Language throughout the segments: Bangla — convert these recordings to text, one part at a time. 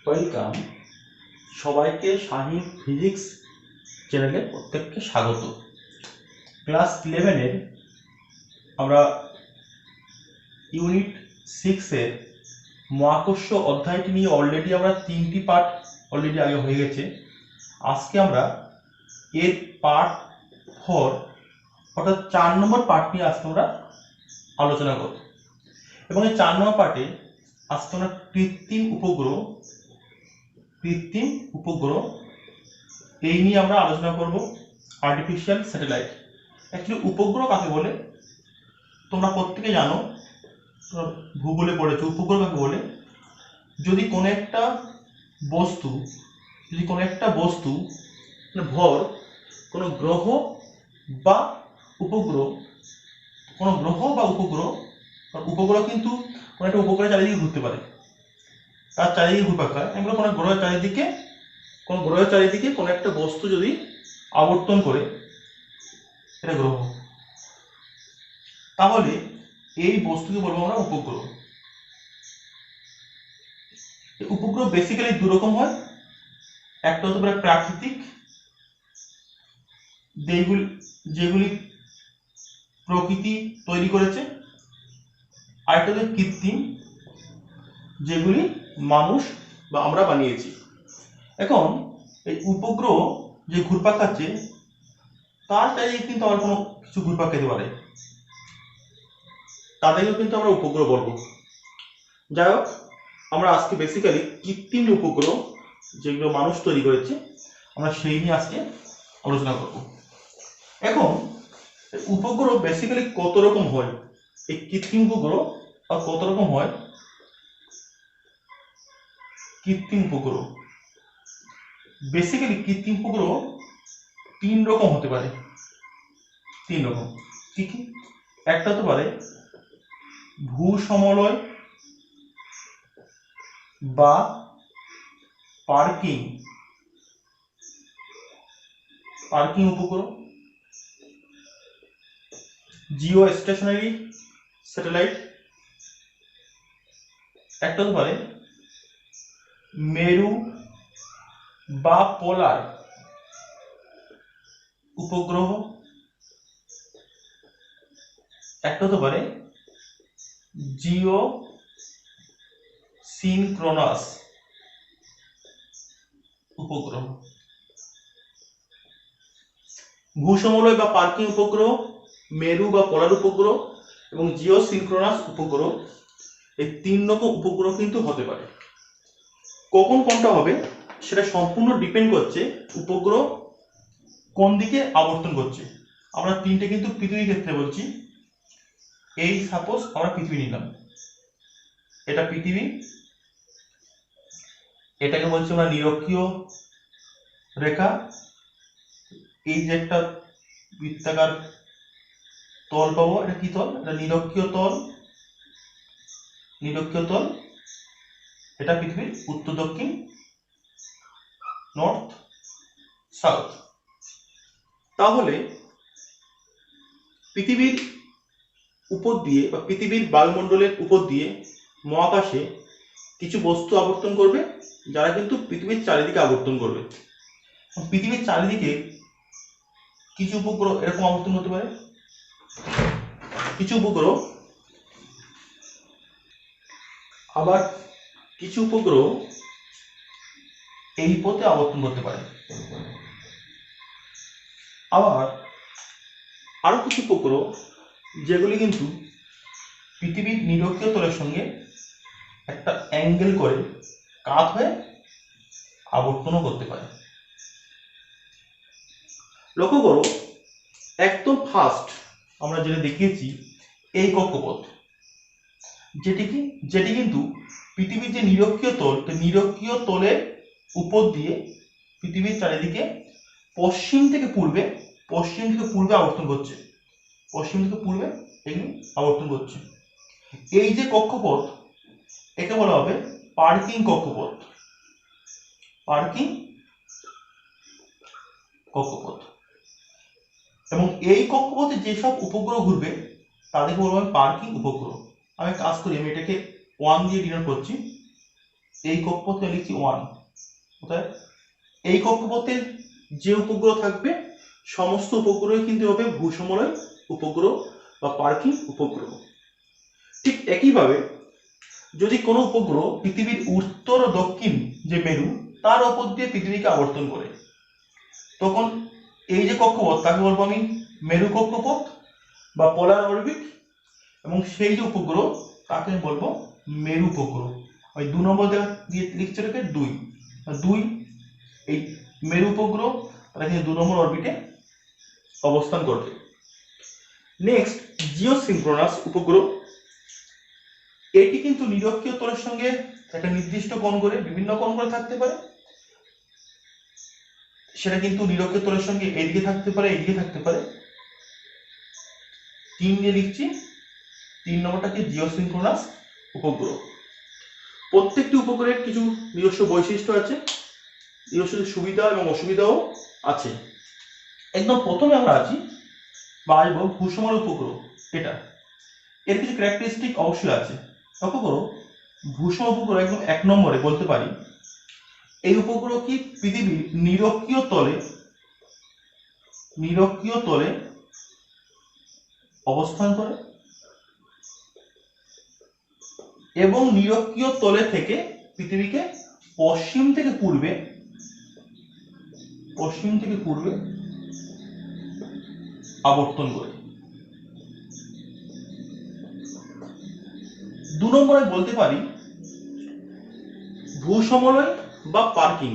ওয়েলকাম, সবাইকে শাহিন ফিজিক্স চ্যানেলে প্রত্যেককে স্বাগত। ক্লাস 11-এর আমরা ইউনিট 6-এর মহাকর্ষ অধ্যায়টি নিয়ে অলরেডি আমরা 3টি পার্ট অলরেডি আগে হয়ে গেছে। আজকে আমরা এর পার্ট 4 অর্থাৎ 4 নম্বর পার্ট নিয়ে আজকে আমরা আলোচনা করব এবং এই 4 নম্বর পার্টে আজকে আমরা কৃত্রিম উপগ্রহ এই নিয়ে আমরা আলোচনা করব। Artificial satellite. অ্যাকচুয়ালি উপগ্রহ কাকে বলে তোমরা প্রত্যেকে জানো, ভূগোলে পড়েছো। উপগ্রহ কাকে বলে যদি কোনো একটা বস্তু ভর কোনো গ্রহ বা উপগ্রহ কিন্তু কোনো একটা উপগ্রহের চারিদিকে ঘুরতে পারে, তার চারিদিকে ঘুরপাক খায়। এগুলো কোনো গ্রহের চারিদিকে কোনো একটা বস্তু যদি আবর্তন করে, এটা গ্রহ, তাহলে এই বস্তুকে বলবো আমরা উপগ্রহ। উপগ্রহ বেসিক্যালি দু রকম হয়। একটা হতে পারে প্রাকৃতিক, যেগুলি প্রকৃতি তৈরি করেছে, আরেকটা হচ্ছে কৃত্রিম, যেগুলি মানুষ বা আমরা বানিয়েছি। এখন এই উপগ্রহ যে ঘুরপাক খাচ্ছে তার চারিদিকে কিন্তু আবার কোনো কিছু ঘুরপাক খেতে পারে, তাদেরকেও কিন্তু আমরা উপগ্রহ বলবো। যাই হোক, আমরা আজকে বেসিক্যালি কৃত্রিম উপগ্রহ যেগুলো মানুষ তৈরি করেছে আমরা সেই নিয়ে আজকে আলোচনা করব। এখন উপগ্রহ বেসিক্যালি কত রকম হয়, এই কৃত্রিম উপগ্রহ আর কত রকম হয়। বেসিক্যালি কৃত্রিম উপগ্রহ 3 রকম হতে পারে। 3 রকম কি কি? একটা হতে পারে ভূসমলয় বা পার্কিং উপগ্রহ, জিও স্টেশনারি স্যাটেলাইট। একটা হতে পারে মেরু বা পোলার উপগ্রহ। একটা হতে পারে জিও সিনক্রোনাস উপগ্রহ। ভূসমলয় বা পার্কিং উপগ্রহ, মেরু বা পোলার উপগ্রহ এবং জিও সিনক্রোনাস উপগ্রহ, এই 3 রকম উপগ্রহ কিন্তু হতে পারে। কখন কোনটা হবে সেটা সম্পূর্ণ ডিপেন্ড করছে উপগ্রহ কোন দিকে আবর্তন করছে। আমরা 3টে কিন্তু পৃথিবীর ক্ষেত্রে বলছি। এই সাপোজ আমরা পৃথিবী নিলাম, এটা পৃথিবী, এটাকে বলছি আমরা নিরক্ষীয় রেখা। এই যে একটা বৃত্তাকার তল পাবো, এটা কি তল? এটা নিরক্ষীয় তল। এটা পৃথিবীর উত্তর দক্ষিণ, নর্থ সাউথ। তাহলে পৃথিবীর উপর দিয়ে বা পৃথিবীর বায়ুমণ্ডলের উপর দিয়ে মহাকাশে কিছু বস্তু আবর্তন করবে, যারা কিন্তু পৃথিবীর চারিদিকে আবর্তন করবে। পৃথিবীর চারিদিকে কিছু উপগ্রহ এরকম আবর্তন হতে পারে, আবার কিছু উপগ্রহ এই পথে আবর্তন করতে পারে। আবার আরো কিছু উপগ্রহ যেগুলি কিন্তু পৃথিবীর নিরক্ষীয় তলের সঙ্গে একটা অ্যাঙ্গেল করে কাত হয়ে আবর্তনও করতে পারে। লক্ষ্য করো, একদম ফার্স্ট আমরা যেটা দেখিয়েছি এই কক্ষপথ, যেটি কিন্তু পৃথিবীর যে নিরক্ষীয় তলের উপর দিয়ে পৃথিবীর চারিদিকে পশ্চিম থেকে পূর্বে আবর্তন করছে। এই যে কক্ষপথ, একে বলা হবে পার্কিং কক্ষপথ। এবং এই কক্ষপথে যেসব উপগ্রহ ঘুরবে তাদেরকে বলবো আমি পার্কিং উপগ্রহ। আমি কাজ করি, আমি এটাকে 1 দিয়ে ডিনোট করছি। এই কক্ষপথে লিখছি 1, কোথায় এই কক্ষপথে যে উপগ্রহ থাকবে সমস্ত উপগ্রহ কিন্তু হবে ভূসমলয় উপগ্রহ বা পার্কিং উপগ্রহ। ঠিক একইভাবে যদি কোনো উপগ্রহ পৃথিবীর উত্তর ও দক্ষিণ যে মেরু তার ওপর দিয়ে পৃথিবীকে আবর্তন করে, তখন এই যে কক্ষপথ তাকে বলবো আমি মেরু কক্ষপথ বা পোলার অরবিট, এবং সেই যে উপগ্রহ তাকে আমি বলবো মেরু উপগ্রহ। ওই 2 নম্বর দিয়ে লিখছে এটাকে 2 এই মেরু উপগ্রহ তারা কিন্তু 2 নম্বর অরবিটে অবস্থান করবে। নেক্সট জিওসিনক্রোনাস উপগ্রহ, এটি কিন্তু নিরক্ষীয় তলের সঙ্গে একটা নির্দিষ্ট কোণ করে, বিভিন্ন কোণ করে থাকতে পারে, সেটা কিন্তু নিরক্ষীয় তলের সঙ্গে এদিকে থাকতে পারে, এদিকে থাকতে পারে। 3 দিয়ে লিখছি, 3 নম্বরটা কি জিওসিনক্রোনাস উপগ্রহ। প্রত্যেকটি উপগ্রহের কিছু নিজস্ব বৈশিষ্ট্য আছে, নিজস্ব সুবিধা এবং অসুবিধাও আছে। একদম প্রথমে আমরা আছি বা আসবো ভূসমলয় উপগ্রহ। এটা এর কিছু ক্যারেক্টারিস্টিক অবশ্যই আছে। লক্ষ্য করো, ভূসমলয় উপগ্রহ একদম 1 নম্বরে বলতে পারি এই উপগ্রহ কি পৃথিবীর নিরক্ষীয় তলে অবস্থান করে এবং নিরক্ষীয় তলে থেকে পৃথিবীকে পশ্চিম থেকে পূর্বে আবর্তন করে। 2 নম্বরে বলতে পারি ভূসমলয় বা পার্কিং।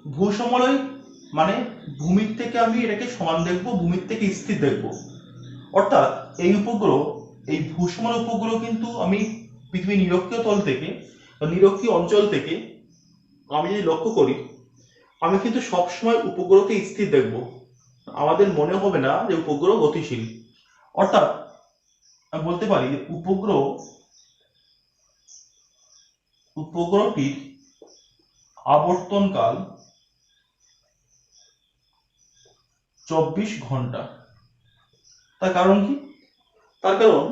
ভূসমলয় মানে ভূমির থেকে আমি এটাকে সমান দেখব, ভূমির থেকে স্থির দেখব। অর্থাৎ এই ভূসমলয় উপগ্রহ কিন্তু আমি পৃথিবীর নিরক্ষীয় তল থেকে বা নিরক্ষীয় অঞ্চল থেকে আমি যদি লক্ষ্য করি, আমি কিন্তু সবসময় উপগ্রহকে স্থির দেখব, আমাদের মনে হবে না যে উপগ্রহ গতিশীল। অর্থাৎ আমি বলতে পারি উপগ্রহটির আবর্তনকাল 24 ঘন্টা। তার কারণ কি? তার কারণ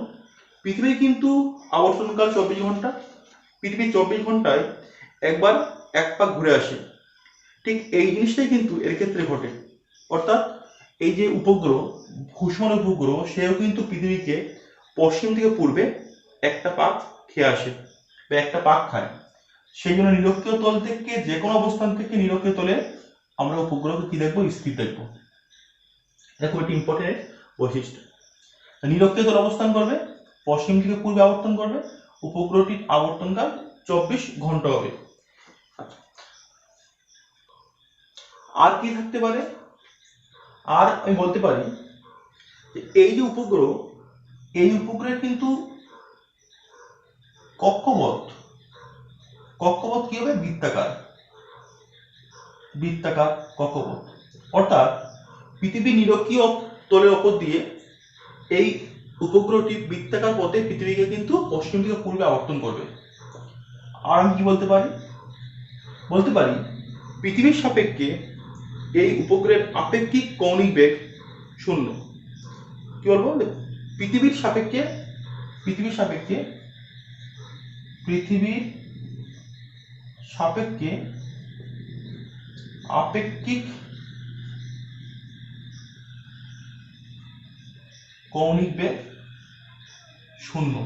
পৃথিবীর কিন্তু আবর্তনকাল 24 ঘন্টা, পৃথিবী 24 ঘন্টায় একবার এক পাক ঘুরে আসে। ঠিক এই জিনিসটাই কিন্তু এর ক্ষেত্রে ঘটে। অর্থাৎ এই যে উপগ্রহ, ভূসমলয় উপগ্রহ, সেও কিন্তু পৃথিবীকে পশ্চিম থেকে পূর্বে একটা পাক খেয়ে আসে বা একটা পাক খায়। সেই জন্য নিরক্ষীয় তল থেকে যে কোনো অবস্থান থেকে নিরক্ষীয় তলে আমরা উপগ্রহকে কি দেখবো? স্থির দেখবো। এটা খুব একটি ইম্পর্টেন্ট বৈশিষ্ট্য। নিরক্ষীয় তল অবস্থান করবে, পশ্চিম থেকে পূর্বে আবর্তন করবে, উপগ্রহটির আবর্তনকাল 24 ঘন্টা হবে। আর কি থাকতে পারে? আর আমি বলতে পারি এই যে উপগ্রহ, এই উপগ্রহের কিন্তু কক্ষপথ কি হবে? বৃত্তাকার কক্ষপথ। অর্থাৎ পৃথিবীর নিরক্ষীয় তলের ওপর দিয়ে এই উপগ্রহটি বৃত্তাকার পথে পৃথিবীকে কিন্তু পশ্চিম থেকে পূর্বে আবর্তন করবে। আর আমি কি বলতে পারি পৃথিবীর সাপেক্ষে এই উপগ্রহের আপেক্ষিক কৌণিক বেগ 0। কি বলবো? পৃথিবীর সাপেক্ষে আপেক্ষিক কৌণিক বেগ 0,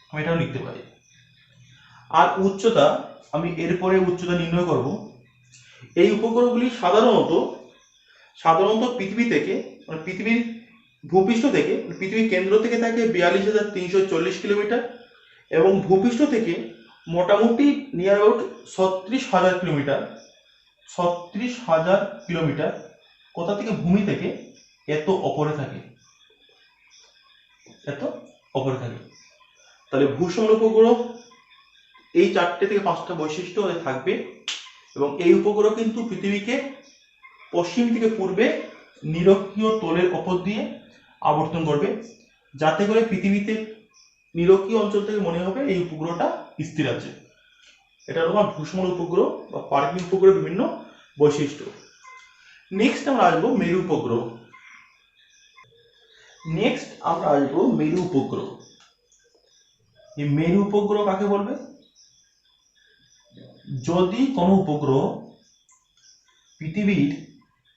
আমি এটাও লিখতে পারি। আর উচ্চতা, আমি এরপরে উচ্চতা নির্ণয় করব। এই উপগ্রহগুলি সাধারণত পৃথিবী থেকে, মানে পৃথিবীর ভূপৃষ্ঠ থেকে, পৃথিবীর কেন্দ্র থেকে থাকে 42,340 কিলোমিটার এবং ভূপৃষ্ঠ থেকে মোটামুটি নিয়ার অ্যাবাউট 36,000 কিলোমিটার কোথা থেকে? ভূমি থেকে এত অপরে থাকে। তাহলে ভূসমলয় উপগ্রহ এই 4টে থেকে 5টা বৈশিষ্ট্য থাকবে এবং এই উপগ্রহ কিন্তু পৃথিবীকে পশ্চিম থেকে পূর্বে নিরক্ষীয় তলের ওপর দিয়ে আবর্তন করবে, যাতে করে পৃথিবীতে নিরক্ষীয় অঞ্চল থেকে মনে হবে এই উপগ্রহটা স্থির আছে। এটা হলো ভূসমলয় উপগ্রহ বা পার্কিং উপগ্রহের বিভিন্ন বৈশিষ্ট্য। নেক্সট আমরা আসবো মেরু উপগ্রহ। এই মেরু উপগ্রহ কাকে বলবে? যদি কোনো উপগ্রহ পৃথিবীর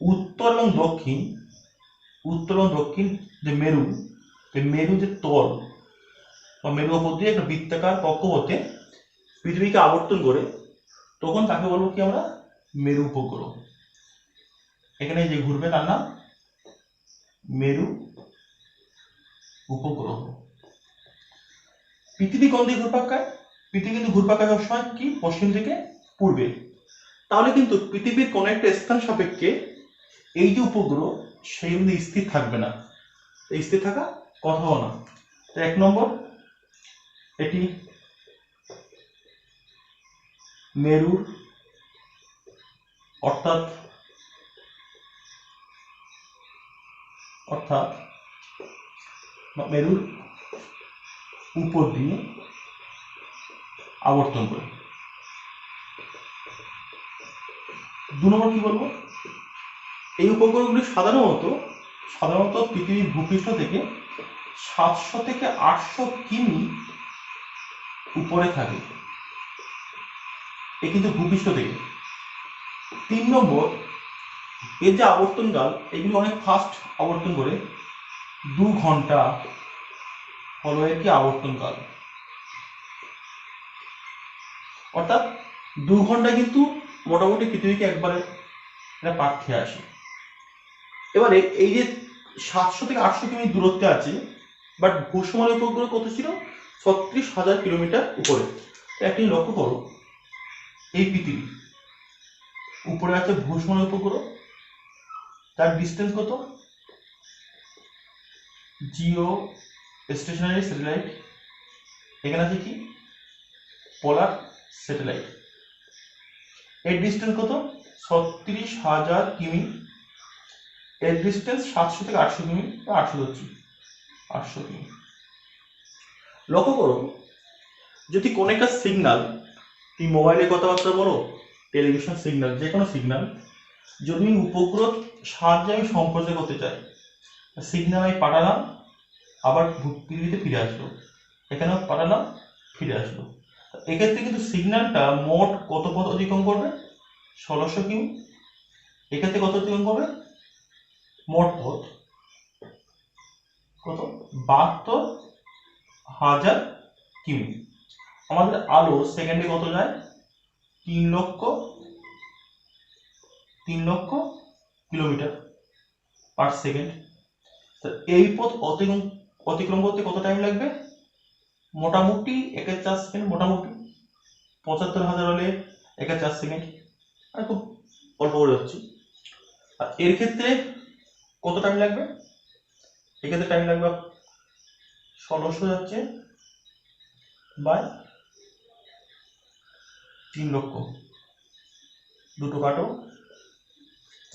উত্তর এবং দক্ষিণ যে মেরু যে তল বা মেরু উপর দিয়ে একটা বৃত্তাকার কক্ষপথে পৃথিবীকে আবর্তন করে, তখন তাকে বলবো কি আমরা? মেরু উপগ্রহ। এখানে যে ঘুরবে তার নাম মেরু উপগ্রহ। পৃথিবী কোন দিকে ঘুরপাক খায়? পৃথিবী কিন্তু ঘুরপাক খায় সবসময় কি? পশ্চিম থেকে পূর্বে। তাহলে কিন্তু পৃথিবীর কোন একটা স্থান সাপেক্ষে এই যে উপগ্রহ সেই কিন্তু স্থির থাকবে না, স্থির থাকা কথাও না। তো 1 নম্বর, এটি মেরুর অর্থাৎ মেরুর উপর দিয়ে আবর্তন করে। 2 নম্বর কি বলবো? এই উপগ্রহগুলি সাধারণত পৃথিবীর ভূপৃষ্ঠ থেকে 700 থেকে 800 কিমি উপরে থাকে, এ কিন্তু ভূপৃষ্ঠ থেকে। 3 নম্বর, এর যে আবর্তনকাল, এগুলো অনেক ফাস্ট আবর্তন করে। 2 ঘন্টা হলো এর কি? আবর্তনকাল। অর্থাৎ 2 ঘন্টা কিন্তু মোটামুটি পৃথিবীকে একবারে পার খেয়ে আসে। এবারে এই যে 700 থেকে 800 কিমি দূরত্বে আছে, বাট ভূসমলের উপগ্রহ কত ছিল? 36,000 কিলোমিটার উপরে। একটি লক্ষ্য করো, এই পৃথিবী উপরে আছে ভূসমলের উপগ্রহ, তার ডিস্টেন্স কত? জিও স্টেশনারি স্যাটেলাইট, এখানে আছে কি? Polar satellite. এর ডিস্টেন্স কত? 36,000 কিমি। এর ডিস্টেন্স 700 থেকে 800 কিমি, 800 ধরছি, 800 কিমি। লক্ষ্য করো, যদি কোনো একটা সিগন্যাল, তুমি মোবাইলে কথাবার্তা বলো, টেলিভিশন সিগন্যাল, যে কোনো সিগন্যাল, যদি উপগ্রহ সাহায্যে আমি সম্প্রচার করতে চাই, সিগন্যাল আমি পাঠালাম, আবার পৃথিবীতে ফিরে আসলো, এখানেও পাঠালাম, ফিরে আসলো। এক্ষেত্রে কিন্তু সিগন্যালটা মোট কত পথ অতিক্রম করবে? 1600 কিমি। এক্ষেত্রে কত অতিক্রম করবে? মোট পথ কত? 72,000 কিমি। আমাদের আলো সেকেন্ডে কত যায়? 3 লক্ষ কিলোমিটার পার সেকেন্ড। এই পথ অতিক্রম করতে কত টাইম লাগবে? মোটামুটি 1/4 সেকেন্ড, মোটামুটি 75,000 হলে 1/4 সেকেন্ড, আর খুব অল্প করে যাচ্ছি। আর এর ক্ষেত্রে কত টাইম লাগবে? এক্ষেত্রে টাইম লাগবে 1600 যাচ্ছে বাই 3 লক্ষ, দুটো কাটো,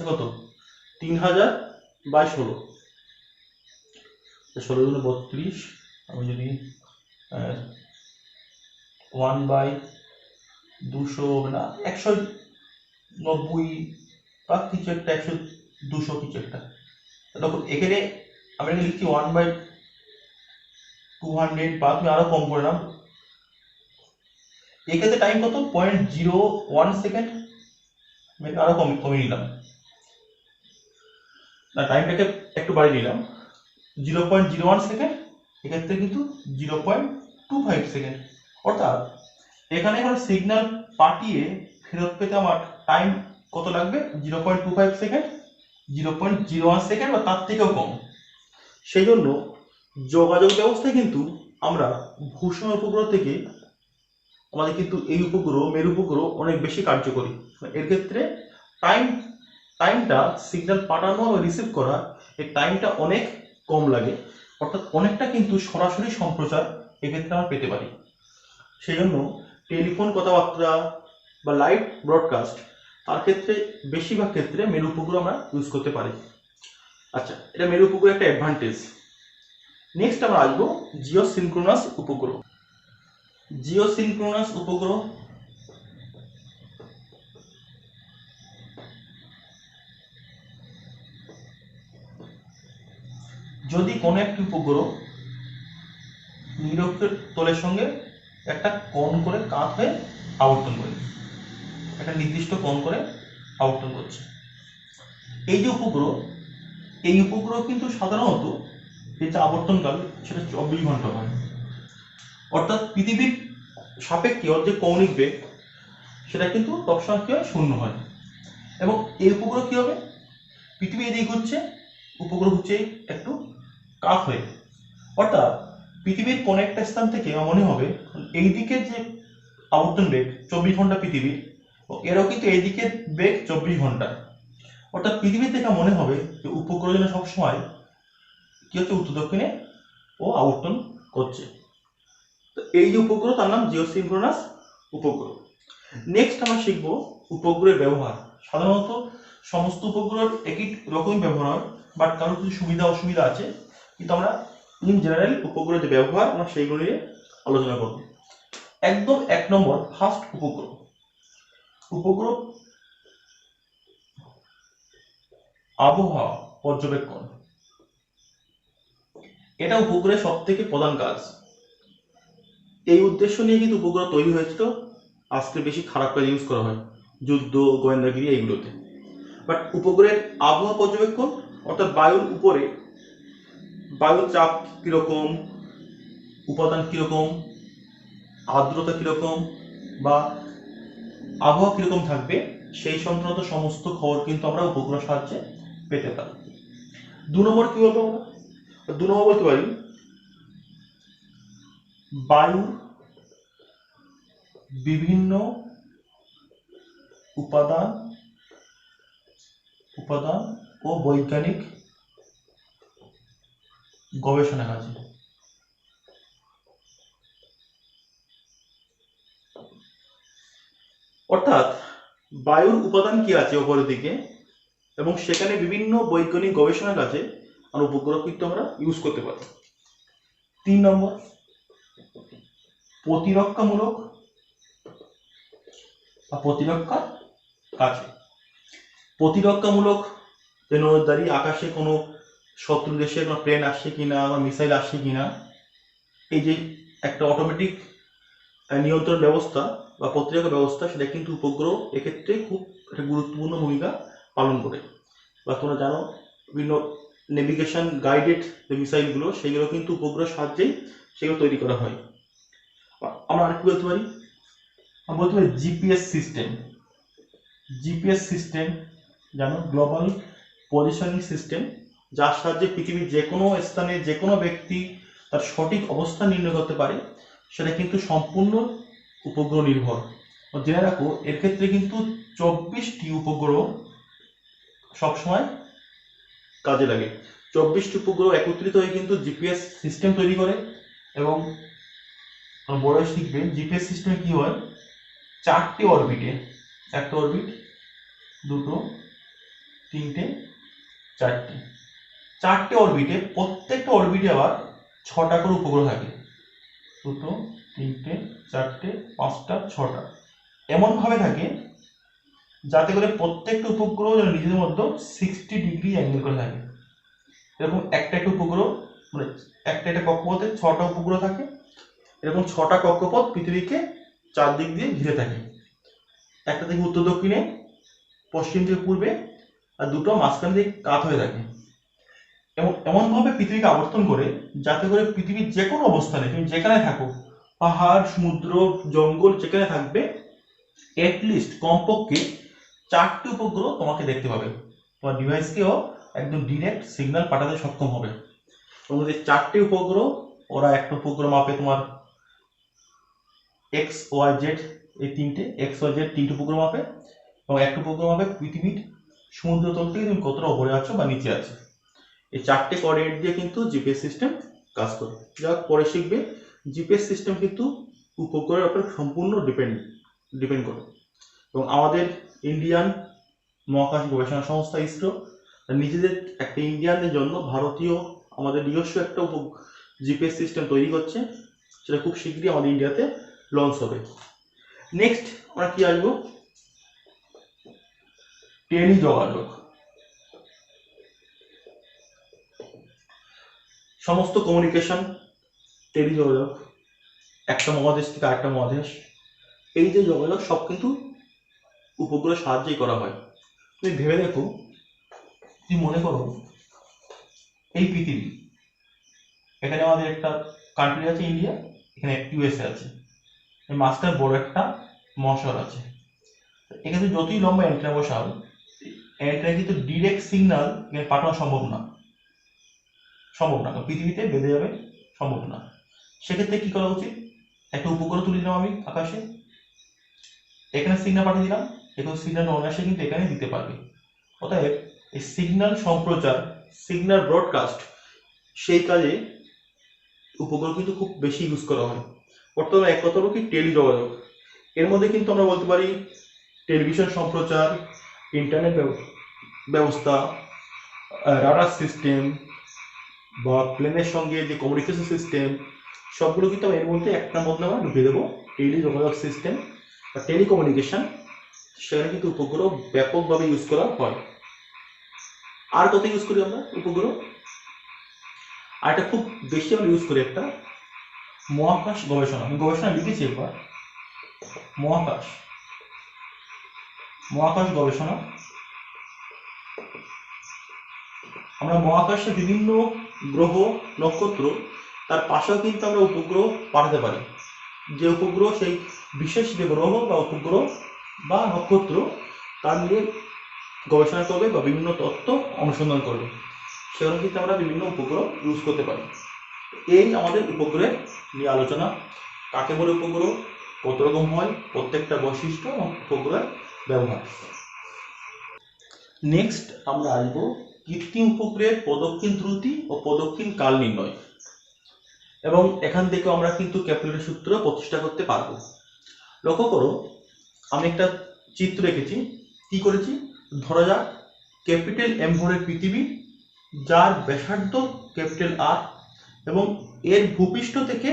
কত? 3000 বাই 16, 16 × 32। আমি যদি 1/200 না 190 বা কিছু একটা, 200 কিছু একটা। তখন এখানে আমি লিখছি 1/200, বা তুমি আরো কম করে নাও। এক্ষেত্রে টাইম কত? 0.01 সেকেন্ড, আরো কমিয়ে নিলাম, না টাইমটাকে একটু বাড়িয়ে নিলাম, 0.01 সেকেন্ড। এক্ষেত্রে কিন্তু 0.25 সেকেন্ড। অর্থাৎ এখানে এখন সিগন্যাল পাঠিয়ে ফেরত পেতে আমার টাইম কত লাগবে? 0.25 সেকেন্ড, 0.01 সেকেন্ড বা তার থেকেও কম। সেই জন্য যোগাযোগ ব্যবস্থায় কিন্তু আমরা ভূষণ উপগ্রহ থেকে আমাদের কিন্তু এই উপগ্রহ, মেরু উপগ্রহ অনেক বেশি কার্যকরী। এর ক্ষেত্রে টাইমটা সিগন্যাল পাঠানো ও রিসিভ করা, এই টাইমটা অনেক কম লাগে। অর্থাৎ অনেকটা কিন্তু সরাসরি সম্প্রচার এক্ষেত্রে আমরা পেতে পারি। সেই জন্য টেলিফোন কথাবার্তা বা লাইভ ব্রডকাস্ট, তার ক্ষেত্রে বেশিরভাগ ক্ষেত্রে মেরু উপগ্রহ আমরা ইউজ করতে পারি। আচ্ছা, এটা মেরু উপগ্রহ একটা অ্যাডভান্টেজ। নেক্সট আমরা আসবো জিও সিনক্রোনাস উপগ্রহ। জিও সিনক্রোনাস উপগ্রহ যদি কোনো একটি উপগ্রহ নিরক্ষের তলের সঙ্গে একটা কোণ করে কাত হয়ে আবর্তন করে, একটা নির্দিষ্ট কোণ করে আবর্তন করছে। এই যে উপগ্রহ, এই উপগ্রহ কিন্তু সাধারণত এই যে আবর্তনকাল সেটা 24 ঘন্টা হয়, অর্থাৎ পৃথিবীর সাপেক্ষে ওর যে কৌণিক বেগ সেটা কিন্তু সবসময় কি হয়, শূন্য হয়। এবং এই উপগ্রহ কি হবে, পৃথিবী এদিকে ঘুরছে, উপগ্রহ ঘুরছে একটু কাত হয়ে, অর্থাৎ পৃথিবীর কোন একটা স্থান থেকে আমার মনে হবে এই দিকের যে আবর্তন বেগ 24 ঘন্টা পৃথিবীর, এরাও কিন্তু এই দিকের বেগ 24 ঘন্টা, অর্থাৎ পৃথিবী থেকে মনে হবে যে উপগ্রহ যেন সবসময় কি হচ্ছে, উত্তর দক্ষিণে ও আবর্তন করছে। তো এই যে উপগ্রহ তার নাম জিওসিনক্রোনাস উপগ্রহ। নেক্সট আমরা শিখবো উপগ্রহের ব্যবহার। সাধারণত সমস্ত উপগ্রহের একই রকমই ব্যবহার হয়, বাট কারোর কিছু সুবিধা অসুবিধা আছে, কিন্তু আমরা ইন জেনারেল উপগ্রহের যে ব্যবহার আমরা সেইগুলো নিয়ে আলোচনা করব। একদম 1 নম্বর ফার্স্ট উপগ্রহ। উপগ্রহ আবহাওয়া পর্যবেক্ষণ, এটা উপগ্রহের সব থেকে প্রধান কাজ। এই উদ্দেশ্য নিয়ে কিন্তু উপগ্রহ তৈরি হয়েছিল। আজকে বেশি খারাপ কাজ ইউজ করা হয়, যুদ্ধ, গোয়েন্দাগিরি এইগুলোতে। বাট উপগ্রহের আবহাওয়া পর্যবেক্ষণ, অর্থাৎ বায়ুর উপরে বায়ুর চাপ কিরকম, উপাদান কিরকম, আর্দ্রতা কিরকম, বা আবহাওয়া কিরকম থাকবে, সেই সংক্রান্ত সমস্ত খবর কিন্তু আমরা উপগ্রহ সাহায্যে পেতে পারি। 2 নম্বর কি বলবো আমরা? 2 নম্বর বলতে পারি বায়ুর বিভিন্ন উপাদান ও বৈজ্ঞানিক গবেষণা কাজে। অর্থাৎ বায়ুর উপাদান কি আছে উপরের দিকে, এবং সেখানে বিভিন্ন বৈজ্ঞানিক গবেষণা কাজে আমরা উপগ্রহ কিন্তু আমরা ইউজ করতে পারি। 3 নম্বর প্রতিরক্ষামূলক বা প্রতিরক্ষার কাজে। প্রতিরক্ষামূলক যে নজরদারি, আকাশে কোনো শত্রু দেশের কোনো প্লেন আসছে কিনা বা মিসাইল আসছে কিনা, এই যে একটা অটোমেটিক নিয়ন্ত্রণ ব্যবস্থা বা প্রতিরক্ষা ব্যবস্থা, সেটা কিন্তু উপগ্রহ এক্ষেত্রে খুব একটা গুরুত্বপূর্ণ ভূমিকা পালন করে। বা তোমরা জানো বিভিন্ন নেভিগেশন গাইডেড যে মিসাইলগুলো, সেগুলো কিন্তু উপগ্রহের সাহায্যেই সেগুলো তৈরি করা হয়। আমরা আরেকটু বলতে পারি, আমরা বলতে পারি জিপিএস সিস্টেম। জিপিএস সিস্টেম জানো, গ্লোবাল পজিশনিং সিস্টেম, যার সাহায্যে পৃথিবীর যে কোনো স্থানে যে কোনো ব্যক্তি তার সঠিক অবস্থান নির্ণয় করতে পারে, সেটা কিন্তু সম্পূর্ণ উপগ্রহ নির্ভর। জেনে রাখো এর ক্ষেত্রে কিন্তু 24টি উপগ্রহ সবসময় কাজে লাগে। 24টি উপগ্রহ একত্রিত হয়ে কিন্তু জিপিএস সিস্টেম তৈরি করে। এবং বড় শিখবে জিপিএস সিস্টেমে কি হয়, 4টে অরবিটে, একটা অরবিট, দুটো, তিনটে, চারটে, 4টে অরবিটে, প্রত্যেকটা অরবিটে আবার 6টা করে উপগ্রহ থাকে। দুটো, তিনটে, চারটে, পাঁচটা, 6টা, এমন ভাবে থাকে যাতে করে প্রত্যেকটা উপগ্রহ যেন নিজেদের মধ্যে 60 ডিগ্রি অ্যাঙ্গেল করে থাকে। এরকম একটা উপগ্রহ, মানে একটা কক্ষপথে 6টা উপগ্রহ থাকে। এরকম 6টা কক্ষপথ পৃথিবীকে চারদিক দিয়ে ঘিরে থাকে। একটা থেকে উত্তর দক্ষিণে, পশ্চিম থেকে পূর্বে, আর দুটো মাঝখান থেকে কাত হয়ে থাকে। এবং এমনভাবে পৃথিবীকে আবর্তন করে যাতে করে পৃথিবীর যে কোনো অবস্থানে তুমি যেখানে থাকো, পাহাড়, সমুদ্র, জঙ্গল যেখানে থাকবে, এটলিস্ট কমপক্ষে 4টি উপগ্রহ তোমাকে দেখতে পাবে। তোমার ডিভাইসকেও একদম ডিরেক্ট সিগন্যাল পাঠাতে সক্ষম হবে। এবং যে 4টি উপগ্রহ, ওরা একটা উপগ্রহ মাপে তোমার এক্স ওয়াই জেড, এই তিনটে এক্স ওয়াই জেড 3টে উপগ্রহ মাপে, এবং একটা উপগ্রহ মাপে পৃথিবীর সমুদ্র তল থেকে তুমি কতটা উপরে আছো বা নিচে আছো। এই 4টে কোঅর্ডিনেট দিয়ে কিন্তু জিপিএস সিস্টেম কাজ করে। যা পরে শিখবে, জিপিএস সিস্টেম কিন্তু উপগ্রহের উপর সম্পূর্ণ ডিপেন্ড করে। এবং আমাদের ইন্ডিয়ান মহাকাশ গবেষণা সংস্থা ইসরো নিজেদের একটা ইন্ডিয়ানদের জন্য ভারতীয় আমাদের নিজস্ব একটা জিপিএস সিস্টেম তৈরি করছে, সেটা খুব শীঘ্রই আমাদের ইন্ডিয়াতে লঞ্চ হবে। নেক্সট আমরা কি আসবো, টেলিযোগাযোগ। সমস্ত কমিউনিকেশন, টেলিযোগাযোগ, একটা মহাদেশ থেকে আরেকটা মহাদেশ, এই যে যোগাযোগ সব কিন্তু উপগ্রহের সাহায্যেই করা হয়। তুমি ভেবে দেখো, তুমি মনে করো এই পৃথিবী, এখানে আমাদের একটা কান্ট্রি আছে ইন্ডিয়া, এখানে ইউএসএ আছে, এই মাঝখানে বড় একটা মহাশয় আছে। এখানে যতই লম্বা অ্যান্টেনা বসাও, অ্যান্টেনা কিন্তু ডিরেক্ট সিগন্যাল এখানে পাঠানো সম্ভব না, পৃথিবীতে বেঁধে যাবে, সম্ভব না। সেক্ষেত্রে কি করা উচিত? একটা উপগ্রহ তুলে দিলাম আমি আকাশে, এখানে সিগন্যাল পাঠিয়ে দিলাম, এখন সিগন্যাল অনায়াসে কিন্তু এখানে দিতে পারবে। অতএব এই সিগন্যাল সম্প্রচার, সিগন্যাল ব্রডকাস্ট, সেই কাজে উপগ্রহ কিন্তু খুব বেশি ইউজ করা হয়। বর্তমানে এক কথা হলো কি টেলিযোগাযোগ, এর মধ্যে কিন্তু আমরা বলতে পারি টেলিভিশন সম্প্রচার, ইন্টারনেট ব্যবস্থা, রাডার সিস্টেম বা প্লেনের সঙ্গে যে কমিউনিকেশন সিস্টেম, সবগুলো কিন্তু আমরা এর মধ্যে একটার মধ্যে আমরা ঢুকিয়ে দেবো, টেলিযোগাযোগ সিস্টেম বা টেলিকমিউনিকেশন। সেখানে কিন্তু উপগ্রহ ব্যাপকভাবে ইউজ করা হয়। আর কোথায় ইউজ করি আমরা উপগ্রহ? আর একটা খুব বেশি আমরা ইউজ করি একটা মহাকাশ গবেষণা। আমি গবেষণা লিখেছি একবার, মহাকাশ গবেষণা। আমরা মহাকাশে বিভিন্ন গ্রহ, নক্ষত্র, তার পাশেও কিন্তু আমরা উপগ্রহ পাঠাতে পারি। যে উপগ্রহ সেই বিশেষ যে গ্রহ বা উপগ্রহ বা নক্ষত্র তার নিয়ে গবেষণা করবে বা বিভিন্ন তথ্য অনুসন্ধান করবে, সেখানে কিন্তু আমরা বিভিন্ন উপগ্রহ ইউজ করতে পারি। এই আমাদের উপগ্রহের নিয়ে আলোচনা। কাকে বলে উপগ্রহ, কত রকম হয়, প্রত্যেকটা বৈশিষ্ট্য এবং উপগ্রহের ব্যবহার। নেক্সট আমরা আসবো কৃত্রিম উপগ্রহের প্রদক্ষিণ ত্রুটি ও প্রদক্ষিণ কাল নির্ণয়, এবং এখান থেকে আমরা কিন্তু ক্যাপিলারি সূত্র প্রতিষ্ঠা করতে পারবো। লক্ষ্য করো, আমি একটা চিত্র রেখেছি। কি করেছি? ধরা যাক ক্যাপিটাল এম ভরের পৃথিবী, যার ব্যাসার্ধ ক্যাপিটাল আর, এবং এর ভূপৃষ্ঠ থেকে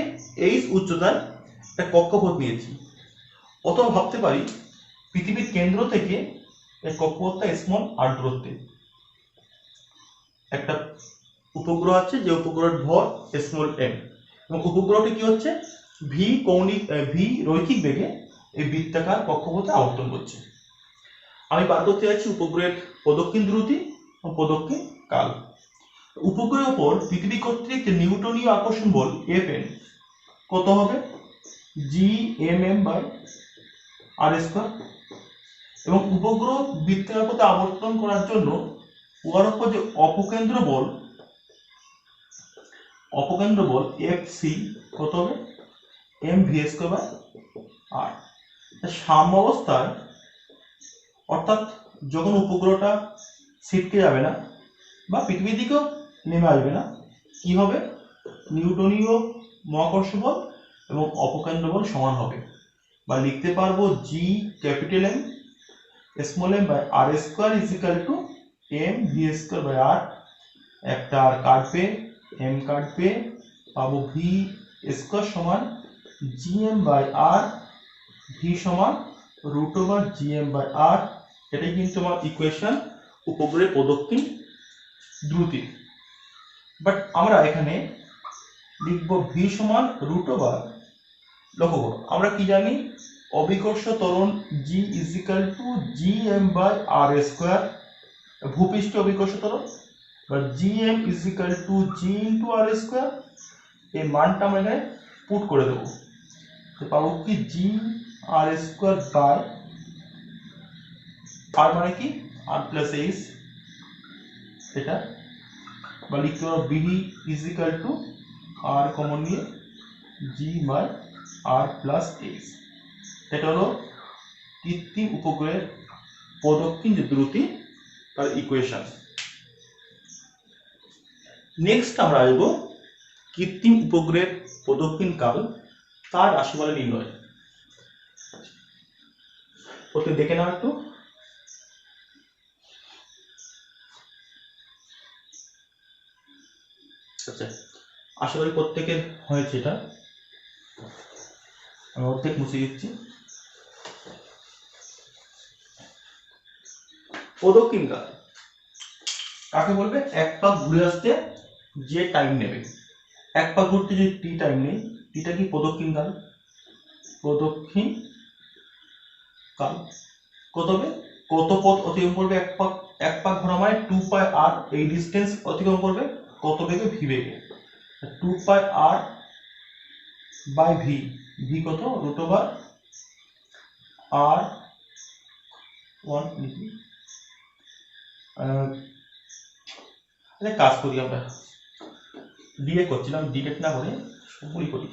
এইচ উচ্চতায় একটা কক্ষপথ নিয়েছি। অথবা ভাবতে পারি পৃথিবীর কেন্দ্র থেকে এই কক্ষপথটা স্মল আর দূরত্বে একটা উপগ্রহ আছে, যে উপগ্রহের ভর স্মল এম, এবং উপগ্রহটি কি হচ্ছে ভি রৈখিক বেগে এই বৃত্তাকার কক্ষপথে আবর্তন করছে। আমি বার করতে যাচ্ছি উপগ্রহের প্রদক্ষিণ ত্রুটি ও প্রদক্ষিণ কাল। উপগ্রহের উপর পৃথিবী কর্তৃক নিউটনীয় আকর্ষণ বল Fn কত হবে? Gmm/r²। এবং উপগ্রহ বৃত্তাকার পথে আবর্তন করার জন্য উহার উপর যে অপকেন্দ্র বল Fc কত হবে? mv²/r। সাম্য অবস্থায়, অর্থাৎ যখন উপগ্রহটা ছিটকে যাবে না বা পৃথিবীর দিকেও নেমে আসবে না, কি হবে? নিউটনীয় মহাকর্ষ বল এবং অপকেন্দ্র বল সমান হবে, বা লিখতে পারবো Gm/r² mv²/r। একটা আর কাটবে, m কাটবে, পাবো v² সমান gm/r, v সমান √gm/r। এটাই কিন্তু আমার ইকুয়েশন উপগ্রহের প্রদক্ষিণ দ্রুতি। বাট আমরা এখানে লিখবো v সমান √। লক্ষ্য করো, আমরা কি জানি? অভিকর্ষ ত্বরণ g gm/r², ভূপৃষ্ঠ অভিকর্ষ ত্বরণ বা gm g/r²। এই মানটা আমরা এখানে পুট করে দেবো, তো পাবো কি g/r² মানে কি r+h, এটা, বা লিখতে পারো b r কমন নিয়ে g/r+h। এটা হলো কৃত্রিম উপগ্রহের প্রদক্ষিণ যে দ্রুতি তার ইকুয়েশন। নেক্সট আমরা আসবো কৃত্রিম উপগ্রহের প্রদক্ষিণ কাল, তার রাশিমালা নির্ণয়। ওকে দেখে নাও একটু। আচ্ছা, আশা করি প্রত্যেকের হয়েছে এটা। আমি অর্ধেক মুছে দিচ্ছি। প্রদক্ষিণ কাল কাকে বলবে? এক পাক ঘুরে আসতে যে টাইম নেবে, এক পাক ঘুরতে যদি টি টাইম নেই, টিটা কি? প্রদক্ষিণ কাল। কত হবে, কত পথ অতিক্রম করবে এক পাক ঘোরা মানে 2 পাই আর, এই ডিস্টেন্স অতিক্রম করবে কত বেগে, ভি বেগে। 2 pi R by V, V কত, রুট ওভার আর 1 লিখি। কাজ করি আমরা, ডিএ করছিলাম, ডিটেক্ট না করে সবগুলি করি।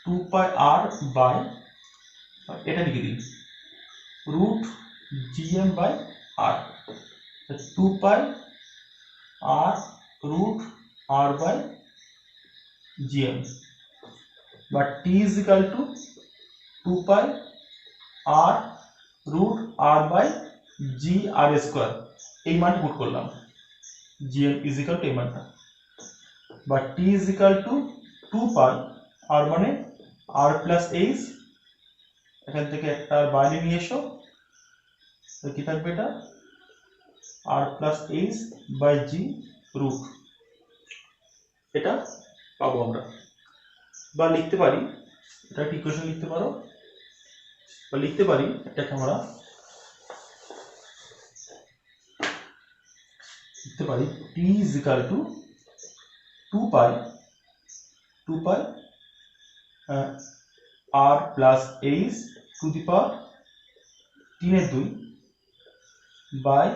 2 পাই আর বাই, এটা লিখে দিই, root GM by R. 2 pi R root R by GM, বা T is equal to 2 pi R root R by G R square, এই মানটা পুট করলাম, জিএম ইজ ইকাল টু এই মানটা, বা T is equal to 2 pi আর মানে আর প্লাস এইচ, এখান থেকে একটা বাইরে নিয়ে এসো, কি থাকবে এটা, R plus H by G root, এটা পাবো আমরা। বা লিখতে পারি, এটা একটা ইকুয়েশন লিখতে পারো, বা লিখতে পারি এটাকে আমরা লিখতে পারি T is equal to 2 pi R plus H to the power 3/2 by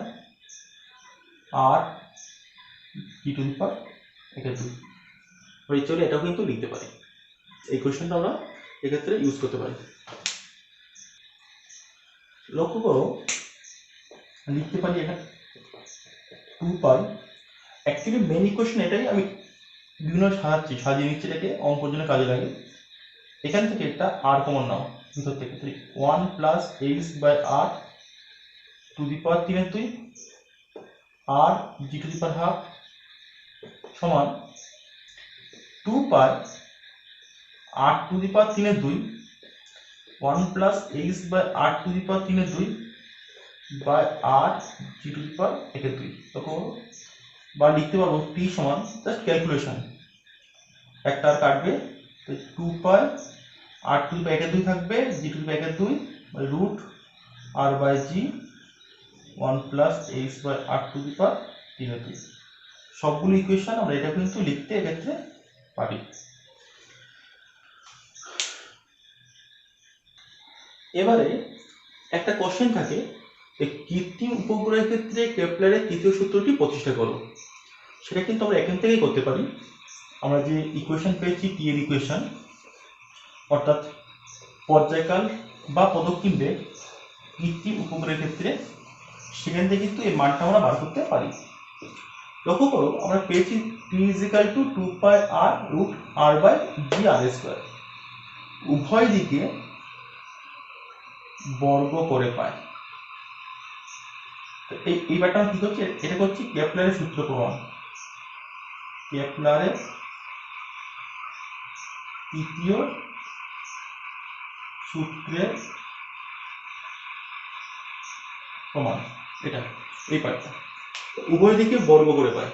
R T to the power 1/2। চলে এটাও কিন্তু লিখতে পারি, এই কোয়েশ্চনটা আমরা এক্ষেত্রে ইউজ করতে পারি। লক্ষ্য করো, লিখতে পারি এটা 2 পাই, অ্যাকচুয়ালি মেন ইকুয়েশন এটাই, আমি বিভিন্ন সাজিয়ে নিচ্ছি, এটাকে অঙ্কর জন্য কাজে লাগে। এখান থেকে একটা আর কমন নাও ভিতর থেকে, 1 plus H by R to the power 3/2 আর G to the power half সমান 2 pi R to the power 3/2 1 plus H by R to the power 3/2 by R G to the power 1/2। তখন বা লিখতে পারবো টি সমান, জাস্ট ক্যালকুলেশন, একটা আর কাটবে, 2 pi R to the power 1/2 থাকবে, G to the power 1/2 by root R by G 1 plus H by R to the power 3/2। সবগুলো ইকুয়েশন আমরা এটা কিন্তু লিখতে এক্ষেত্রে পারি। এবারে একটা কোশ্চেন থাকে, কৃত্রিম উপগ্রহের ক্ষেত্রে কেপলারের তৃতীয় সূত্রটি প্রতিষ্ঠা করো। সেটা কিন্তু আমরা এখান থেকেই করতে পারি। আমরা যে ইকুয়েশন পেয়েছি টি এর ইকুয়েশন, অর্থাৎ পর্যায়কাল বা প্রদক্ষিণ বেগ কৃত্রিম উপগ্রহের ক্ষেত্রে, সেখান থেকে কিন্তু এই মানটা আমরা বার করতে পারি। লক্ষ্য করো, আমরা পেয়েছি T is equal to 2 pi R root R by G R square, উভয় দিকে বর্গ করে পাই। এই ব্যাপারটা কি করছি, এটা করছি কেপলারের সূত্র প্রমাণ, কেপলারের তৃতীয় সূত্রের প্রমাণ, এটা এই পার্টটা উভয় দিকে বর্গ করে পাই।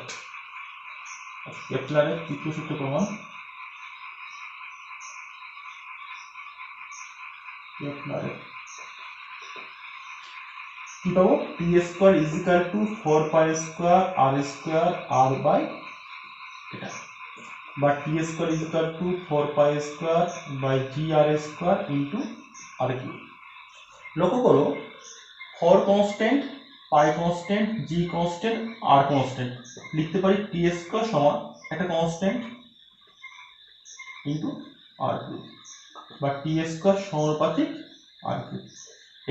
কেপলারের তৃতীয় সূত্র প্রমাণ, কেপলারের কি পাবো, T square is equal to 4 pi square R by এটা, বা T square is equal to 4 pi square by G R square into R cube. লক্ষ্য করো, four constant, pi constant, G constant, R constant, লিখতে পারি টি স্কোয়ার সমান একটা কনস্ট্যান্ট ইন্টু আর কিউ, বা টি স্কোয়ার সমানুপাতিক আর কিউ।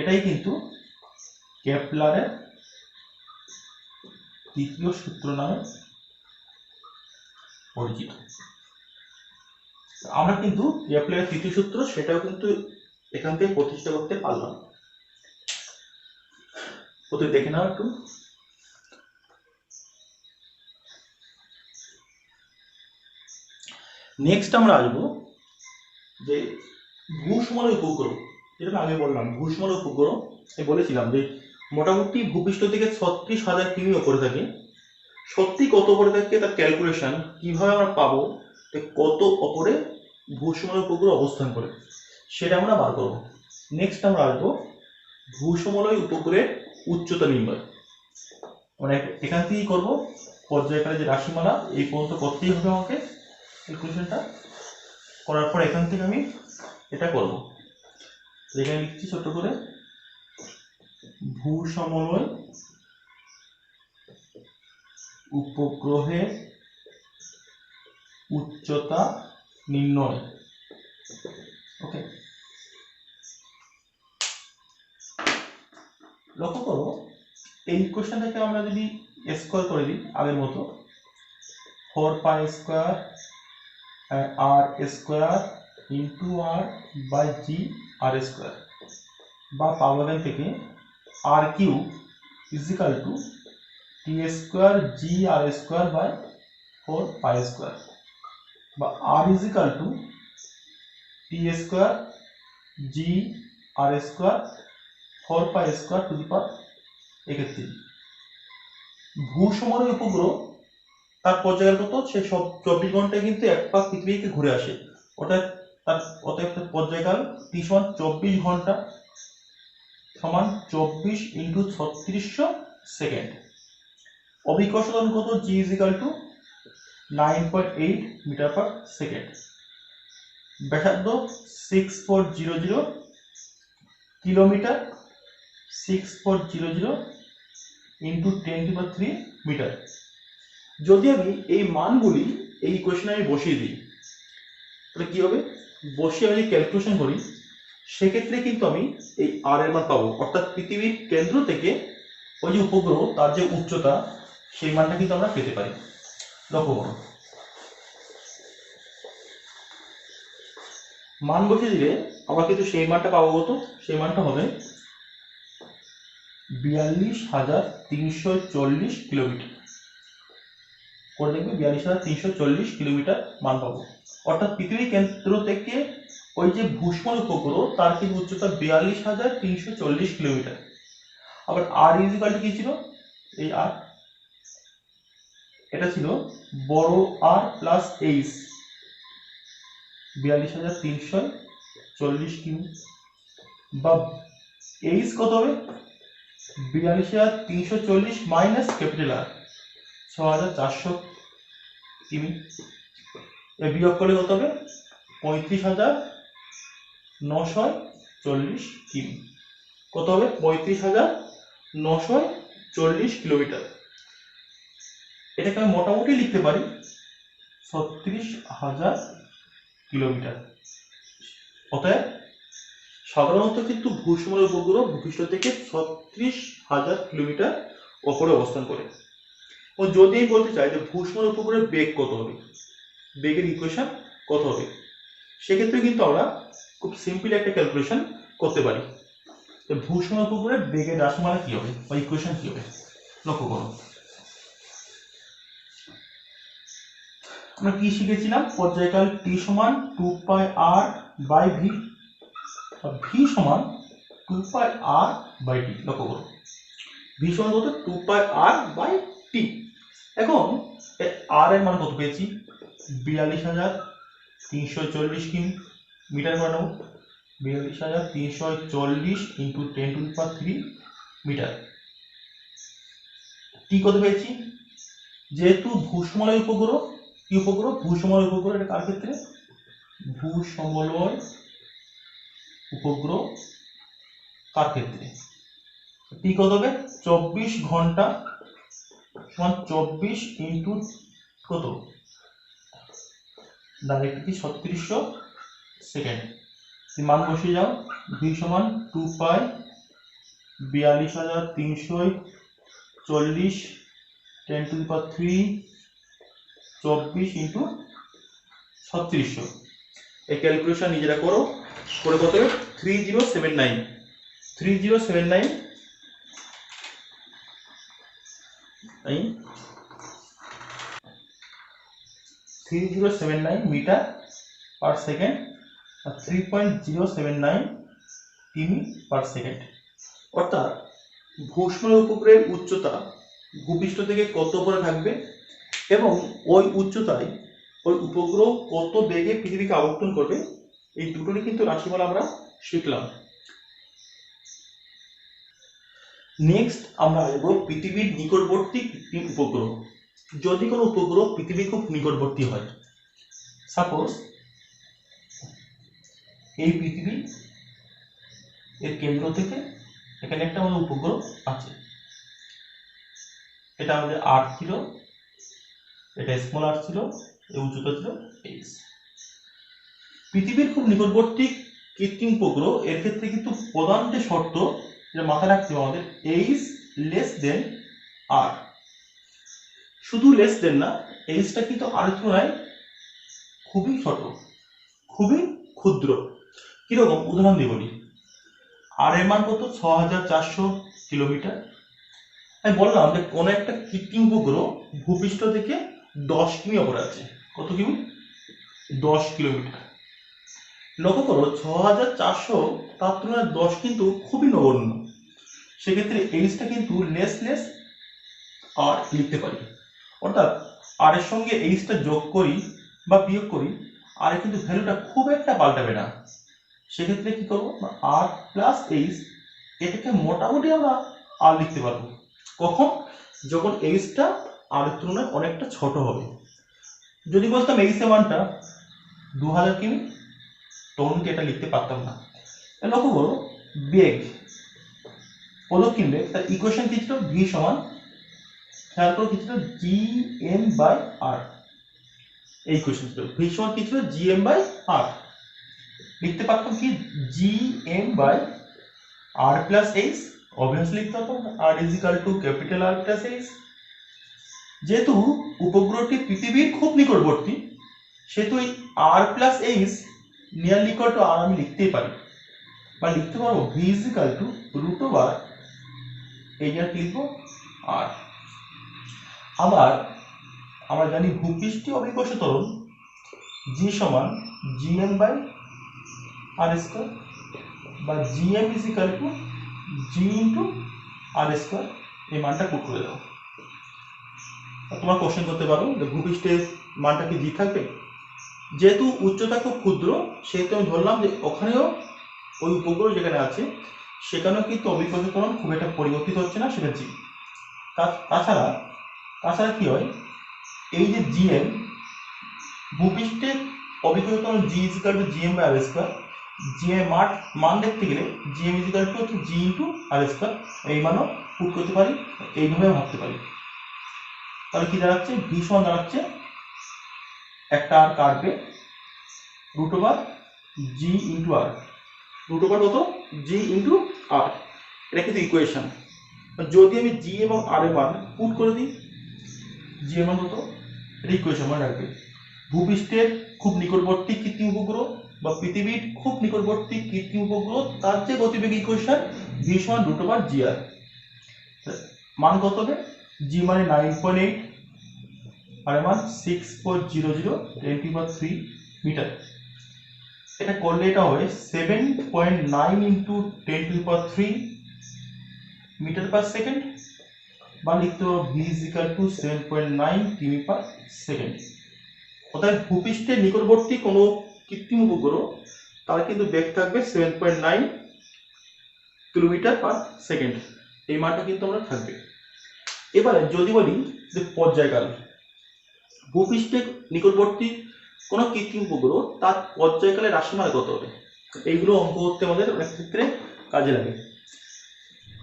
এটাই কিন্তু কেপলারের তৃতীয় সূত্র নামে পরিচিত। আমরা কিন্তু কেপলারের তৃতীয় সূত্র সেটাও কিন্তু এখান থেকে প্রতিষ্ঠা করতে পারলাম। প্রথমে দেখে নাও একটু। নেক্সট আমরা আসবো যে ভূসমলের উপগ্রহ, যেটা আগে বললাম ভূসমলের উপগ্রহ, বলেছিলাম যে মোটামুটি ভূপৃষ্ঠ থেকে 36,000 কিমি উপরে থাকে। সত্যি কত উপরে থাকে তার ক্যালকুলেশন কিভাবে আমরা পাবো, কত উপরে ভূসমলের উপগ্রহ অবস্থান করে, সেটা আমরা বার করবো। নেক্সট আমরা আসবো ভূসমলয় উপগ্রহের উচ্চতা নির্ণয়। মানে এখান থেকেই করবো পর্যায়কালে যে রাশিমালা এই পর্যন্ত করতেই হবে আমাকে। এই কোশ্চেনটা করার পর এখান থেকে আমি এটা করব। এখানে লিখছি ছোট করে, ভূসমলয় উপগ্রহের উচ্চতা নির্ণয়। ওকে, লক্ষ্য করো এই কোশ্চেনটাকে আমরা যদি স্কোয়ার করে দিই আগের মতো, 4 square R square into R by G R square, বা পাবো এখান থেকে R cube is equal to T square G R square বাই 4 স্কোয়ার, বা R is equal to T square G R square 4 square to the power 31। ভূসমলয় উপগ্রহ তার পর্যায়কাল কত, সে সব 24 ঘন্টায় কিন্তু এক পাক পৃথিবীকে ঘুরে আসে। অতএব পর্যায়কাল টি সমান 24 ঘন্টা সমান 24 ইন্টু 3600 সেকেন্ড। অভিকর্ষ ত্বরণ কত, G is equal to 9.8 metre per second. ব্যাসার্ধ 6400 কিলোমিটার, 6400 ইন্টু 10⁻³ মিটার। যদি আমি এই মানগুলি এই কোশ্চেনে আমি বসিয়ে দিই তাহলে কি হবে, বসিয়ে আমি ক্যালকুলেশন করি, সেক্ষেত্রে কিন্তু আমি এই আর এর মান পাবো। অর্থাৎ পৃথিবীর কেন্দ্র থেকে ওই যে উপগ্রহ তার যে উচ্চতা সেই মানটা কিন্তু আমরা পেতে পারি। লক্ষ্য করো, মান বসিয়ে দিলে আমরা কিন্তু সেই মানটা পাবো। কত, সেই মানটা হবে 42,340 কিলোমিটার। করে দেখবে 42,340 কিলোমিটার মান পাবো। অর্থাৎ পৃথিবীর কেন্দ্র থেকে ওই যে ভূসমলয় উপগ্রহ তার কিন্তু উচ্চতা 42,340 কিলোমিটার। আবার আর ইজিক্যাল টু কি ছিল, এই আর এটা ছিল বড় আর প্লাস এইচ, 42,340 কিমি, বা এইচ কত হবে 42,340 মাইনাস ক্যাপিটাল আর 6,400 কিমি। বিয়োগ করলে কত হবে 35,940 কিমি। কত হবে 35,940 কিলোমিটার। এটাকে আমি মোটামুটি লিখতে পারি 36,000 কিলোমিটার। অতএব সাধারণত কিন্তু ভূসমলয় উপগ্রহ ভূপৃষ্ঠ থেকে 36,000 কিলোমিটার উপরে অবস্থান করে। ও যদি আমি বলতে চাই যে ভূসমলয় উপগ্রহের বেগ কত হবে, বেগের ইকুয়েশন কত হবে, সেক্ষেত্রে কিন্তু আমরা খুব সিম্পল একটা ক্যালকুলেশন করতে পারি। ভূসমলয় উপগ্রহের বেগের রাশিমালা কি হবে বা ইকুয়েশন কি হবে, লক্ষ্য করো। আমরা কি শিখেছিলাম, পর্যায়কাল টি সমান 2πr বাই ভি, ভি সমান 2πr বাই টি। লক্ষ্য করো, ভি সমান কত 2πr বাই টি। এখন আর এর মান কত পেয়েছি 42,340 কিমি মিটার করে নেব, 42,340 ইন্টু 10⁻³ মিটার। টি কত পেয়েছি, যেহেতু ভূসমলয় উপগ্রহ, কি উপগ্রহ ভূসমলয় উপগ্রহ, এটা কার ক্ষেত্রে ভূসমলয় উপগ্রহ কার ক্ষেত্রে, টি কত হবে 24 ঘন্টা সমান 24 ইন্টু কত ডাইরেক্ট কি 3600 সেকেন্ড। মান বসিয়ে যাও, ভি সমান 2π 42,340 10⁻³ 24 ইন্টু 3600। এই ক্যালকুলেশন নিজেরা করো, করে কত হবে 3079 3079 মিটার পার সেকেন্ড আর 3.079 কিমি পার সেকেন্ড। অর্থাৎ ভূসমলয় উপগ্রহের উচ্চতা ভূপৃষ্ঠ থেকে কত উপরে থাকবে এবং ওই উচ্চতায় ওই উপগ্রহ কত বেগে পৃথিবীকে আবর্তন করবে, এই দুটোরই কিন্তু রাশিমালা আমরা শিখলাম। নেক্সট আমরা আসবো পৃথিবীর নিকটবর্তী কৃত্রিম উপগ্রহ। যদি কোনো উপগ্রহ পৃথিবীর খুব নিকটবর্তী হয়, সাপোজ এই পৃথিবী, এর কেন্দ্র থেকে এখানে একটা আমাদের উপগ্রহ আছে, এটা আমাদের আর ছিল, এটা স্মল আর ছিল, এর উচ্চতা ছিল এইচ। পৃথিবীর খুব নিকটবর্তী কৃত্রিম উপগ্রহ এর ক্ষেত্রে কিন্তু প্রধান যে শর্ত যেটা মাথায় রাখতে হবে আমাদের, এইচ লেস দেন আর। শুধু লেস দেন না, এইচটা কিন্তু আর তুলনায় খুবই ছোট, খুবই ক্ষুদ্র। কিরকম উদাহরণ দিয়ে বলি, আর এর মান কত, 6400 কিলোমিটার। আমি বললাম যে কোনো একটা কৃত্রিম উপগ্রহ ভূপৃষ্ঠ থেকে 10 কিমি ওপরে আছে। কত কিমি? 10 কিলোমিটার। লক্ষ্য করো 6400, তার তুলনায় 10 কিন্তু খুবই নগণ্য। সেক্ষেত্রে এইচটা কিন্তু লেস লেস আর লিখতে পারি, অর্থাৎ আর এর সঙ্গে এইচটা যোগ করি বা বিয়োগ করি, আর কিন্তু ভ্যালুটা খুব একটা পাল্টাবে না। সেক্ষেত্রে কি করবো, আর প্লাস এইচ, এটাকে মোটামুটি আমরা আর লিখতে পারবো। কখন? যখন এইচটা আর এর তুলনায় অনেকটা ছোট হবে। যদি বলতাম এইচ এর মানটা 2000 কিমি, তখন কি এটা লিখতে পারতাম না। লক্ষ্য করো বেগ, প্রদক্ষিণ বেগ, তার ইকুয়েশন কি ছিল, ভি সমান, খেয়াল করো কি ছিল, জি এম বাই আর। এই ইকুয়েশন ছিল, ভি সমান কি ছিল, জি এম বাই আর। লিখতে পারতাম কি, G M by R plus H, obviously লিখতে পারতাম R is equal to capital R plus H. যেহেতু উপগ্রহটি পৃথিবীর খুব নিকটবর্তী, সেহেতু এই R plus H nearly equal to R আমি লিখতেই পারি, বা লিখতে পারবো V is equal to root over এই যে লিখবো আর। আবার আমরা জানি ভূপৃষ্ঠীয় অভিকর্ষ ত্বরণ জি সমান জিএম বাই আর স্কোয়ার, বা GM is equal to G into R square. এই মানটা পুট করে দাও। তোমার কোশ্চেন করতে পারো যে ভূপৃষ্ঠের মানটা কি জি থাকবে? যেহেতু উচ্চতা খুব ক্ষুদ্র, সেহেতু আমি ধরলাম যে ওখানেও ওই উপগ্রহ যেখানে আছে সেখানেও কিন্তু অভিকর্ষ ত্বরণ খুব একটা পরিবর্তিত হচ্ছে না, সেটা জি। তাছাড়া কি হয়, এই যে জিএম, ভূপৃষ্ঠের অভিকর্ষ ত্বরণ G is equal to GM by R square. GM মান দেখতে গেলে GM is equal to G into R square, এই মানও পুট করতে পারি, এইভাবে ভাবতে পারি। তাহলে কি দাঁড়াচ্ছে, ভি সমান দাঁড়াচ্ছে একটা আর কাটবে রুট ওভার জি ইন্টু আর, রুট ওভার কত, জি ইন্টু আর। এটা কিন্তু ইকুয়েশন। যদি আমি জি এবং আর এর মান পুট করে দিই, জি এর মান কত, এটা ইকুয়েশন মনে রাখবে। ভূপৃষ্ঠের খুব নিকটবর্তী কৃত্রিম উপগ্রহ বা পৃথিবীর খুব নিকটবর্তী কৃত্রিম উপগ্রহ, তার যে গতিবেগ ইকুয়েশন ভি সমান রুট ওভার জি আর। মান কত হবে, জি মানে 9.8, আর এর মান 6400 10³ মিটার। এটা করলে এটা হবে 7.9 ইন্টু 10³ মিটার পার সেকেন্ড, বা লিখতে হবে ভি ইজ ইকুয়াল টু 7.9 কিমি পার সেকেন্ড। অর্থাৎ ভূপৃষ্ঠের নিকটবর্তী কোনো কৃত্রিম উপগ্রহ তার কিন্তু বেগ থাকবে 7.9 কিলোমিটার পার সেকেন্ড, এই মানটা কিন্তু আমরা থাকবে। এবারে যদি বলি যে পর্যায়কাল, ভূপৃষ্ঠের নিকটবর্তী কোনো কৃত্রিম উপগ্রহ তার পর্যায়কালের রাশিমালা কত হবে, এইগুলো অঙ্ক করতে আমাদের অনেক ক্ষেত্রে কাজে লাগে।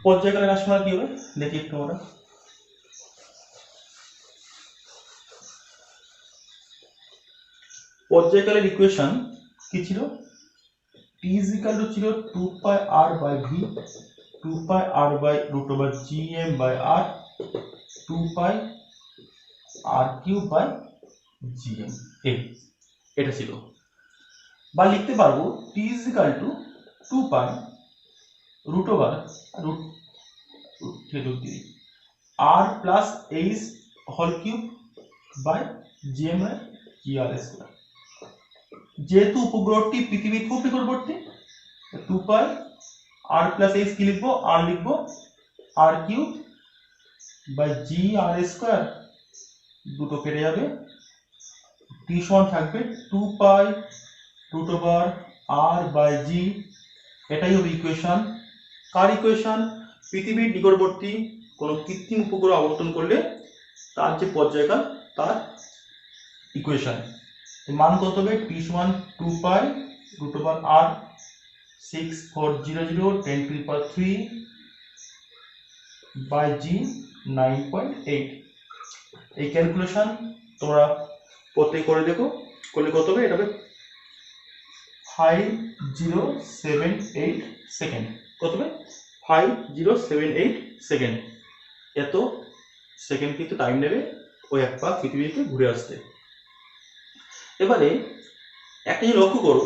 পর্যায়কালের রাশিমালা কি হবে দেখি একটু আমরা। পর্যায়কালের ইকুয়েশন কি ছিল, টি ইজ ইকুয়াল টু ছিল 2 pi R by V, 2 pi R by root over G M by R, 2 pi R cube by G M, এটা ছিল। বা লিখতে পারবো T is equal to 2 pi root over R plus H whole cube by G M by G R square. যেহেতু উপগ্রহটি পৃথিবীর খুব নিকটবর্তী, 2 পাই আর প্লাস এইচ কি লিখবো, আর লিখবো R cube by G R square, দুটো কেটে যাবে, টি সমান থাকবে 2 pi root over R by G. এটাই হবে ইকুয়েশন। কার ইকুয়েশন, পৃথিবীর নিকটবর্তী কোনো কৃত্রিম উপগ্রহ আবর্তন করলে তার যে পর্যায়কাল তার ইকুয়েশন মান কত হবে, টি সমান 2 পাই √r 6400 10⁻³ বাই জি 9.8। এই ক্যালকুলেশন তোমরা প্রত্যেকে করে দেখো, করলে কত হবে, এটা হবে 5078 সেকেন্ড। কত হবে, 5078 সেকেন্ড। এত সেকেন্ড কিন্তু টাইম নেবে ওই এক পাক পৃথিবীতে ঘুরে আসতে। এবারে একটা জিনিস লক্ষ্য করো,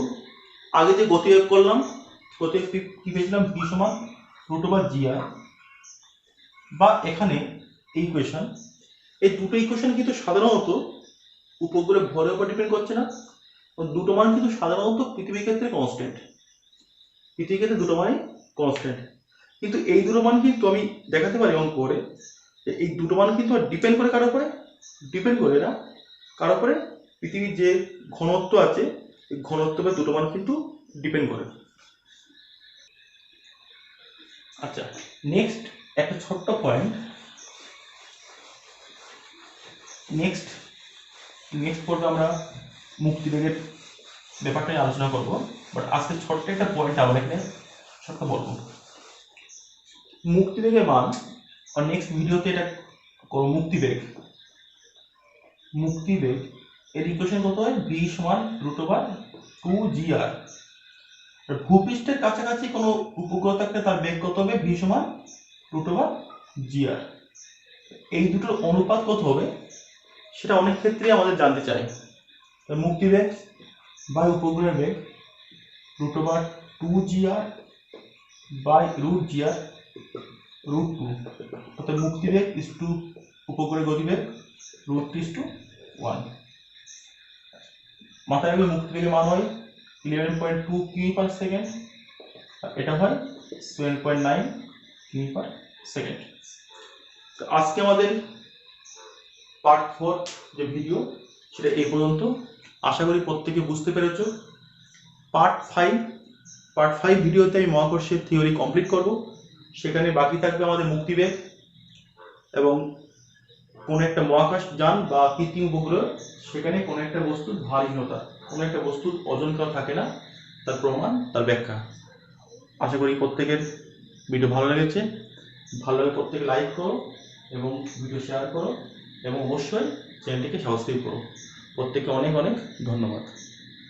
আগে যে গতিবেগ করলাম, গতিবেগ কি পেয়েছিলাম, v সমান √gr, বা এখানে এই ইকুয়েশন, এই দুটো ইকুয়েশন কিন্তু সাধারণত উপগ্রহের ভরের উপর ডিপেন্ড করছে না। দুটো মান কিন্তু সাধারণত পৃথিবীর ক্ষেত্রে কনস্ট্যান্ট, পৃথিবীর ক্ষেত্রে দুটো মানই কনস্ট্যান্ট। কিন্তু এই দুটো মান কিন্তু আমি দেখাতে পারি অঙ্ক করে, এই দুটো মান কিন্তু ডিপেন্ড করে কারোর উপরে, ডিপেন্ড করে না কারোর উপরে, পৃথিবীর যে ঘনত্ব আছে এই ঘনত্বের দুটো মান কিন্তু ডিপেন্ড করে। আচ্ছা, নেক্সট একটা ছোট্ট পয়েন্ট, নেক্সট পর্বে আমরা মুক্তিবেগের ব্যাপারটা নিয়ে আলোচনা করবো, বাট আজকে ছোট্ট একটা পয়েন্ট আমরা এখানে ছোট্ট বলবো। মুক্তিবেগের মান, আর নেক্সট ভিডিওতে এটা করবো। মুক্তিবেগ এর ইকুয়েশন কত হয়, v সমান √2gr। ভূপৃষ্ঠের কাছাকাছি কোনো উপগ্রহ থাকলে তার বেগ কত হবে, v সমান √gr। এই দুটোর অনুপাত কত হবে সেটা অনেক ক্ষেত্রে আমাদের জানতে চাই। মুক্তিবেগ বা উপগ্রহের বেগ √2gr বাই √gr √2, অর্থাৎ মুক্তিবেগ ইস টু উপগ্রহের গতিবেগ √1। মাথায় রাখবে মুক্তিবেগের মান হয় 11.2 কিমি/সেকেন্ড, এটা হয় 7.9 কিমি/সেকেন্ড। আজকে আমাদের পার্ট 4 যে ভিডিও সেটা এই পর্যন্ত। আশা করি প্রত্যেকে বুঝতে পেরেছো। পার্ট 5 ভিডিওতে আমি মহাকর্ষের থিওরি কমপ্লিট করব। সেখানে বাকি থাকবে আমাদের মুক্তিবেগ এবং কোন একটা মহাকাশ যান বা কৃত্রিম উপগ্রহ, সেখানে কোন একটা বস্তুর ভারহীনতা, কোন একটা বস্তুর ওজন কেন থাকে না, তার প্রমাণ, তার ব্যাখ্যা। আশা করি প্রত্যেকের ভিডিও ভালো লেগেছে। ভালো লাগলে প্রত্যেকে লাইক করো এবং ভিডিও শেয়ার করো এবং অবশ্যই চ্যানেলটিকে সাবস্ক্রাইব করো। প্রত্যেককে অনেক অনেক ধন্যবাদ।